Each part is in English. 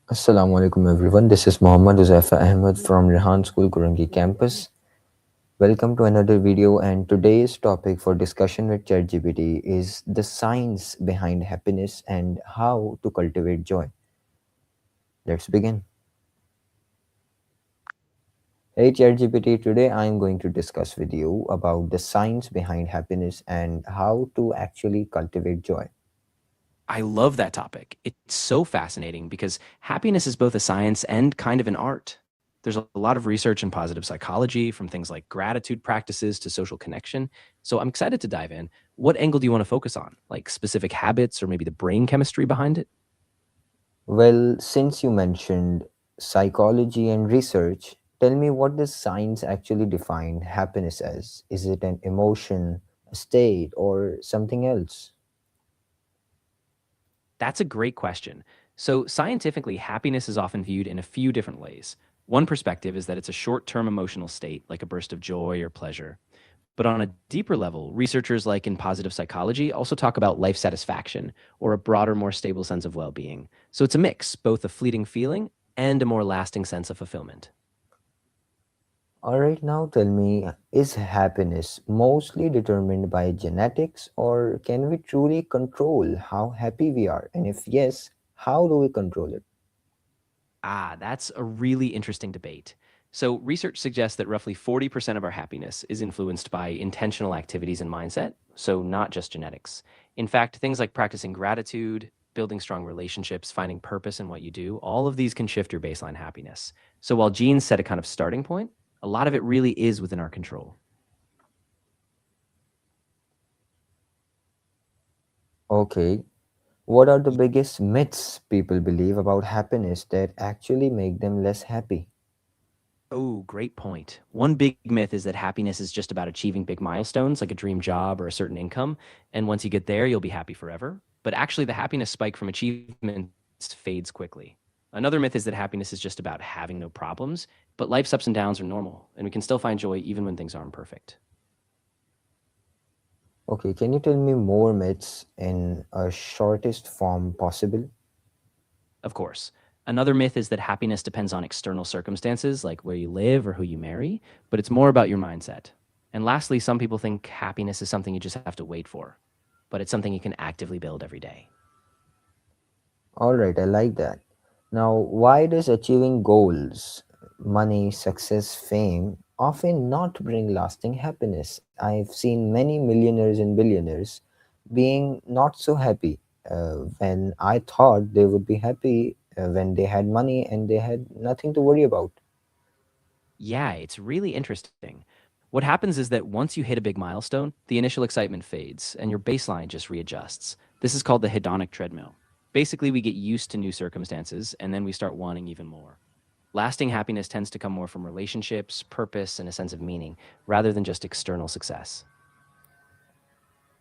Assalamu alaikum everyone. This is Huzaifah Ahmed from Rehan School Korangi campus. Welcome to another video, and today's topic for discussion with ChatGPT is the science behind happiness and how to cultivate joy. Let's begin. Hey ChatGPT, today I am going to discuss with you about the science behind happiness and how to actually cultivate joy. I love that topic. It's so fascinating because happiness is both a science and kind of an art. There's a lot of research in positive psychology, from things like gratitude practices to social connection. So I'm excited to dive in. What angle do you want to focus on? Like specific habits or maybe the brain chemistry behind it? Well, since you mentioned psychology and research, tell me, what does science actually define happiness as? Is it an emotion, a state, or something else? That's a great question. So, scientifically, happiness is often viewed in a few different ways. One perspective is that it's a short term emotional state, like a burst of joy or pleasure. But on a deeper level, researchers like in positive psychology also talk about life satisfaction or a broader, more stable sense of well being. So it's a mix, both a fleeting feeling and a more lasting sense of fulfillment. All right, now tell me, is happiness mostly determined by genetics, or can we truly control how happy we are? And if yes, how do we control it? That's a really interesting debate. So, research suggests that roughly 40% of our happiness is influenced by intentional activities and mindset, so not just genetics. In fact, things like practicing gratitude, building strong relationships, finding purpose in what you do, all of these can shift your baseline happiness. So, while genes set a kind of starting point, a lot of it really is within our control. Okay, what are the biggest myths people believe about happiness that actually make them less happy? Oh, great point. One big myth is that happiness is just about achieving big milestones like a dream job or a certain income. And once you get there, you'll be happy forever. But actually, the happiness spike from achievements fades quickly. Another myth is that happiness is just about having no problems, but life's ups and downs are normal, and we can still find joy even when things aren't perfect. Okay, can you tell me more myths in a shortest form possible? Of course. Another myth is that happiness depends on external circumstances like where you live or who you marry, but it's more about your mindset. And lastly, some people think happiness is something you just have to wait for, but it's something you can actively build every day. All right, I like that. Now, why does achieving goals, money, success, fame, often not bring lasting happiness? I've seen many millionaires and billionaires being not so happy when I thought they would be happy when they had money and they had nothing to worry about. Yeah, it's really interesting. What happens is that once you hit a big milestone, the initial excitement fades and your baseline just readjusts. This is called the hedonic treadmill. Basically, we get used to new circumstances and then we start wanting even more. Lasting happiness tends to come more from relationships, purpose, and a sense of meaning rather than just external success.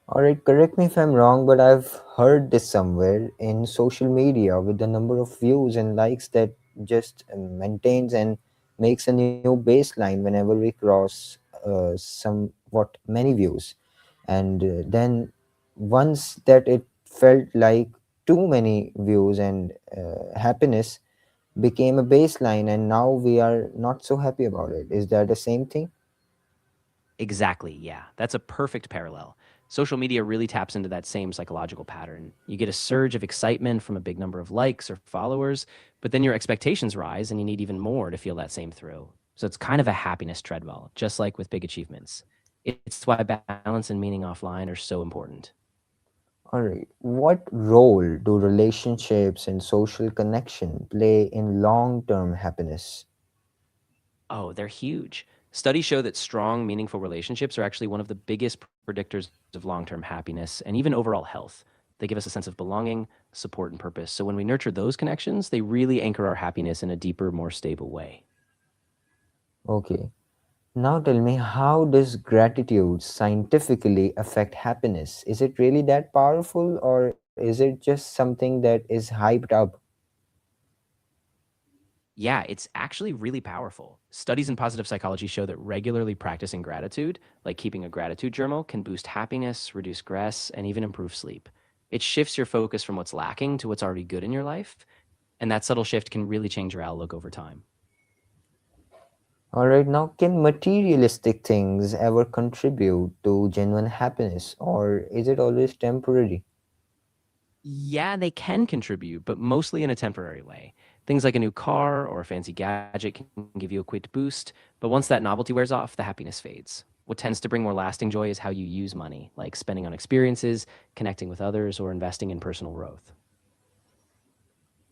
All right, correct me if I'm wrong, but I've heard this somewhere in social media with the number of views and likes that just maintains and makes a new baseline whenever we cross somewhat many views. And then once that it felt like too many views and happiness became a baseline, and now we are not so happy about it. Is that the same thing? Exactly. Yeah. That's a perfect parallel. Social media really taps into that same psychological pattern. You get a surge of excitement from a big number of likes or followers, but then your expectations rise and you need even more to feel that same thrill. So it's kind of a happiness treadmill, just like with big achievements. It's why balance and meaning offline are so important. All right. What role do relationships and social connection play in long-term happiness? Oh, they're huge. Studies show that strong, meaningful relationships are actually one of the biggest predictors of long term happiness and even overall health. They give us a sense of belonging, support, and purpose. So when we nurture those connections, they really anchor our happiness in a deeper, more stable way. Okay. Now tell me, how does gratitude scientifically affect happiness? Is it really that powerful, or is it just something that is hyped up? Yeah, it's actually really powerful. Studies in positive psychology show that regularly practicing gratitude, like keeping a gratitude journal, can boost happiness, reduce stress, and even improve sleep. It shifts your focus from what's lacking to what's already good in your life. And that subtle shift can really change your outlook over time. All right, now can materialistic things ever contribute to genuine happiness, or is it always temporary? Yeah, they can contribute, but mostly in a temporary way. Things like a new car or a fancy gadget can give you a quick boost, but once that novelty wears off, the happiness fades. What tends to bring more lasting joy is how you use money, like spending on experiences, connecting with others, or investing in personal growth.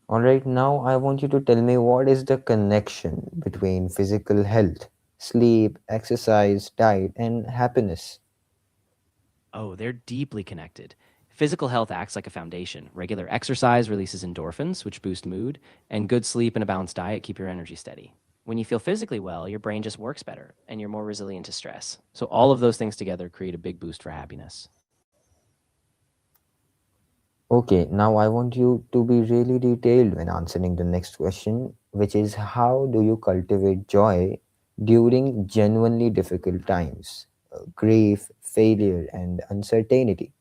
All right, now I want you to tell me what is the connection between physical health, sleep, exercise, diet, and happiness? Oh, they're deeply connected. Physical health acts like a foundation. Regular exercise releases endorphins, which boost mood, and good sleep and a balanced diet keep your energy steady. When you feel physically well, your brain just works better and you're more resilient to stress. So, all of those things together create a big boost for happiness. Okay, now I want you to be really detailed when answering the next question, which is how do you cultivate joy during genuinely difficult times, grief, failure, and uncertainty?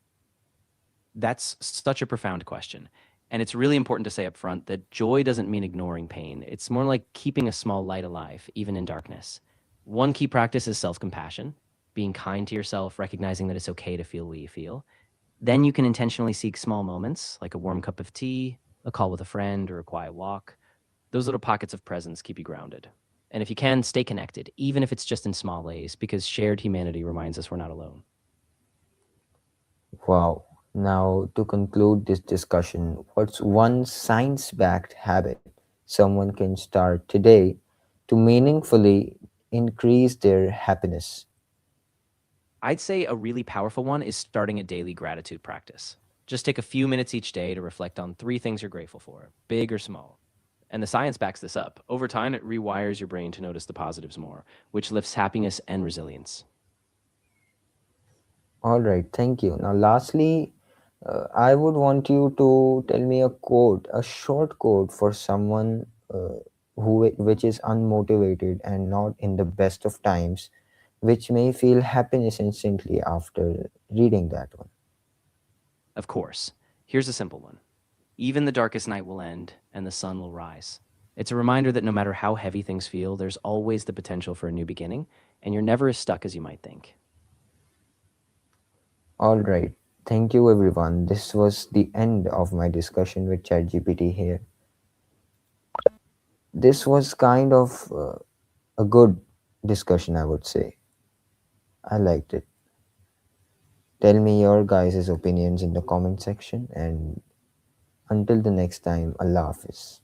That's such a profound question. And it's really important to say up front that joy doesn't mean ignoring pain. It's more like keeping a small light alive, even in darkness. One key practice is self compassion, being kind to yourself, recognizing that it's okay to feel what you feel. Then you can intentionally seek small moments like a warm cup of tea, a call with a friend, or a quiet walk. Those little pockets of presence keep you grounded. And if you can, stay connected, even if it's just in small ways, because shared humanity reminds us we're not alone. Wow. Now, to conclude this discussion, what's one science backed habit someone can start today to meaningfully increase their happiness? I'd say a really powerful one is starting a daily gratitude practice. Just take a few minutes each day to reflect on three things you're grateful for, big or small. And the science backs this up. Over time, it rewires your brain to notice the positives more, which lifts happiness and resilience. All right, thank you. Now, lastly, I would want you to tell me a quote, a short quote for someone which is unmotivated and not in the best of times, which may feel happiness instantly after reading that one. Of course, here's a simple one: even the darkest night will end and the sun will rise. It's a reminder that no matter how heavy things feel, there's always the potential for a new beginning, and you're never as stuck as you might think. All right, thank you everyone. This was the end of my discussion with ChatGPT here. This was kind of a good discussion, I would say. I liked it. Tell me your guys' opinions in the comment section, and until the next time, Allah Hafiz.